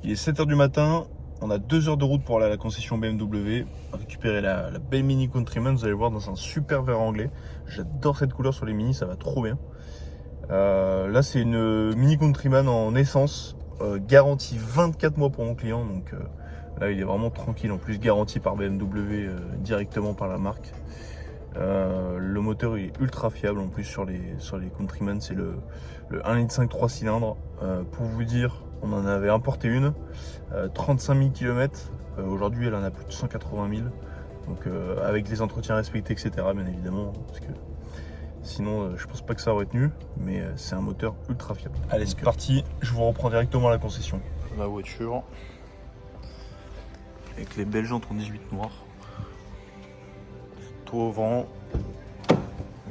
Il est 7h du matin, on a 2 heures de route pour aller à la concession BMW, récupérer la belle Mini Countryman, vous allez voir dans un super vert anglais. J'adore cette couleur sur les Mini, ça va trop bien. Là c'est une Mini Countryman en essence, garantie 24 mois pour mon client, donc là il est vraiment tranquille, en plus garantie par BMW directement par la marque. Le moteur il est ultra fiable en plus sur les Countryman, c'est le 1,5 litre 3 cylindres. Pour vous dire, on en avait importé une, 35 000 km, aujourd'hui elle en a plus de 180 000, donc avec les entretiens respectés etc bien évidemment, parce que sinon je pense pas que ça aurait tenu, mais c'est un moteur ultra fiable. Allez c'est parti, je vous reprends directement à la concession. La voiture, avec les belles jantes en 18 noir. Au vent,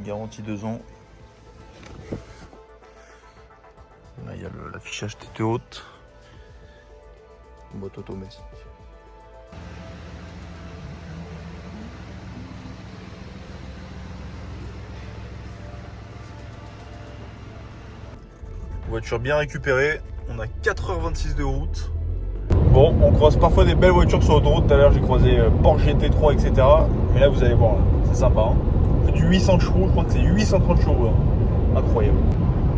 garantie 2 ans. Là il y a l'affichage tête haute, boîte automatique. Voiture bien récupérée, on a 4h26 de route. Bon, on croise parfois des belles voitures sur l'autoroute. Tout à l'heure, j'ai croisé Porsche GT3, etc. Mais là, vous allez voir, c'est sympa. Hein, c'est du 800 chevaux, je crois que c'est 830 chevaux. Hein. Incroyable.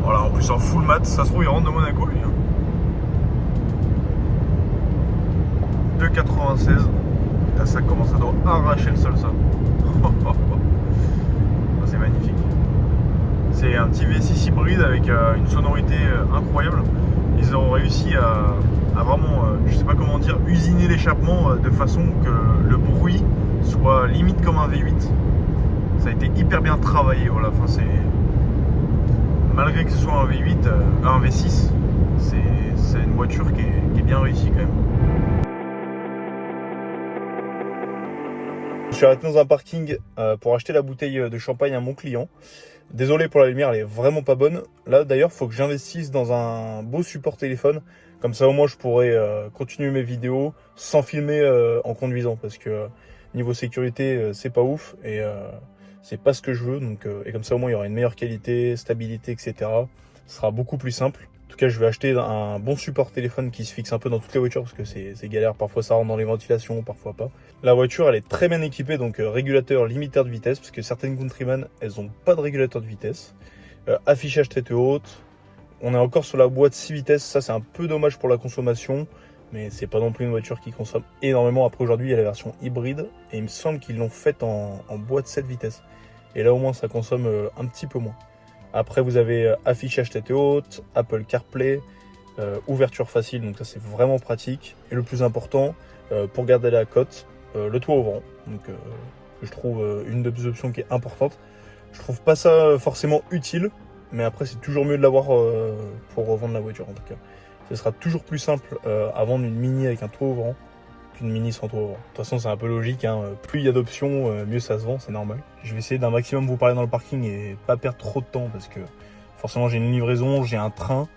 Voilà, en plus en full mat, ça se trouve, il rentre de Monaco, lui. Hein. 2,96. Là, ça commence à doit arracher le sol, ça. C'est magnifique. C'est un petit V6 hybride avec une sonorité incroyable. Ils ont réussi à vraiment, je sais pas comment dire, usiner l'échappement de façon que le bruit soit limite comme un V8. Ça a été hyper bien travaillé, voilà. Enfin, c'est malgré que ce soit un V8, un V6, c'est une voiture qui est bien réussie quand même. Je suis arrêté dans un parking pour acheter la bouteille de champagne à mon client. Désolé pour la lumière, elle est vraiment pas bonne. Là d'ailleurs, il faut que j'investisse dans un beau support téléphone. Comme ça au moins je pourrais continuer mes vidéos sans filmer en conduisant. Parce que niveau sécurité, c'est pas ouf et c'est pas ce que je veux. Donc, et comme ça au moins il y aura une meilleure qualité, stabilité, etc. Ce sera beaucoup plus simple. En tout cas, je vais acheter un bon support téléphone qui se fixe un peu dans toutes les voitures parce que c'est galère. Parfois, ça rentre dans les ventilations, parfois pas. La voiture, elle est très bien équipée, donc régulateur, limiteur de vitesse, parce que certaines Countryman, elles n'ont pas de régulateur de vitesse. Affichage tête haute. On est encore sur la boîte 6 vitesses. Ça, c'est un peu dommage pour la consommation, mais c'est pas non plus une voiture qui consomme énormément. Après, aujourd'hui, il y a la version hybride, et il me semble qu'ils l'ont faite en boîte 7 vitesses. Et là, au moins, ça consomme un petit peu moins. Après, vous avez affichage tête haute, Apple CarPlay, ouverture facile, donc ça c'est vraiment pratique. Et le plus important, pour garder la cote, le toit ouvrant, donc je trouve une des options qui est importante. Je trouve pas ça forcément utile, mais après c'est toujours mieux de l'avoir pour revendre la voiture en tout cas. Ce sera toujours plus simple à vendre une Mini avec un toit ouvrant qu'une Mini sans toit ouvrant. De toute façon c'est un peu logique, hein. Plus il y a d'options, mieux ça se vend, c'est normal. Je vais essayer d'un maximum vous parler dans le parking et pas perdre trop de temps parce que forcément j'ai une livraison, j'ai un train.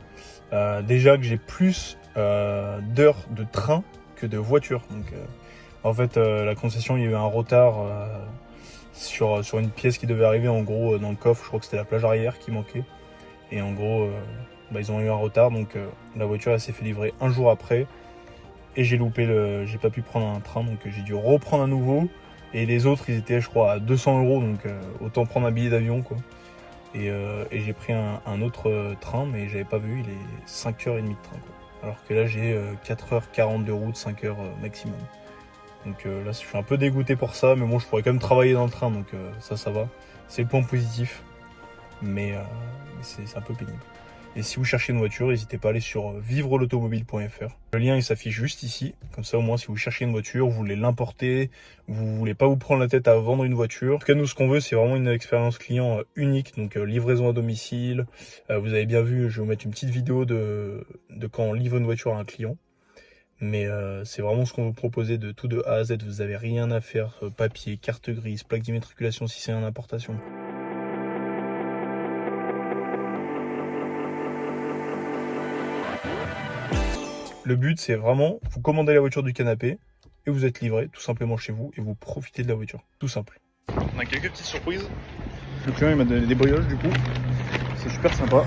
Déjà que j'ai plus d'heures de train que de voiture. Donc en fait la concession, il y a eu un retard sur une pièce qui devait arriver en gros dans le coffre. Je crois que c'était la plage arrière qui manquait. Et en gros ils ont eu un retard, donc la voiture elle s'est fait livrer un jour après. Et j'ai pas pu prendre un train, donc j'ai dû reprendre un nouveau. Et les autres, ils étaient, je crois, à 200 €, donc autant prendre un billet d'avion, quoi. Et j'ai pris un autre train, mais j'avais pas vu, il est 5h30 de train, quoi. Alors que là, j'ai 4h40 de route, 5h maximum. Donc là, je suis un peu dégoûté pour ça, mais bon, je pourrais quand même travailler dans le train, donc ça va. C'est le point positif, mais c'est un peu pénible. Et si vous cherchez une voiture, n'hésitez pas à aller sur vivrelautomobile.fr. Le lien il s'affiche juste ici. Comme ça au moins si vous cherchez une voiture, vous voulez l'importer, vous voulez pas vous prendre la tête à vendre une voiture. En tout cas nous ce qu'on veut c'est vraiment une expérience client unique. Donc livraison à domicile. Vous avez bien vu, je vais vous mettre une petite vidéo de quand on livre une voiture à un client. Mais c'est vraiment ce qu'on vous proposait de tout de A à Z. Vous n'avez rien à faire, papier, carte grise, plaque d'immatriculation si c'est en importation. Le but, c'est vraiment, vous commandez la voiture du canapé et vous êtes livré tout simplement chez vous et vous profitez de la voiture. Tout simple. On a quelques petites surprises. Le client il m'a donné des brioches du coup. C'est super sympa.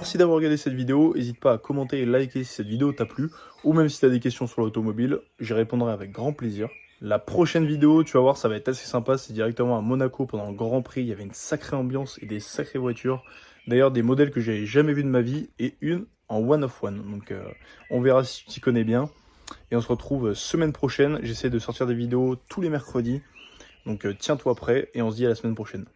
Merci d'avoir regardé cette vidéo. N'hésite pas à commenter et liker si cette vidéo t'a plu. Ou même si tu as des questions sur l'automobile, j'y répondrai avec grand plaisir. La prochaine vidéo, tu vas voir, ça va être assez sympa. C'est directement à Monaco pendant le Grand Prix. Il y avait une sacrée ambiance et des sacrées voitures. D'ailleurs, des modèles que j'avais jamais vus de ma vie et une en one of one. Donc, on verra si tu t'y connais bien. Et on se retrouve semaine prochaine. J'essaie de sortir des vidéos tous les mercredis. Donc, tiens-toi prêt et on se dit à la semaine prochaine.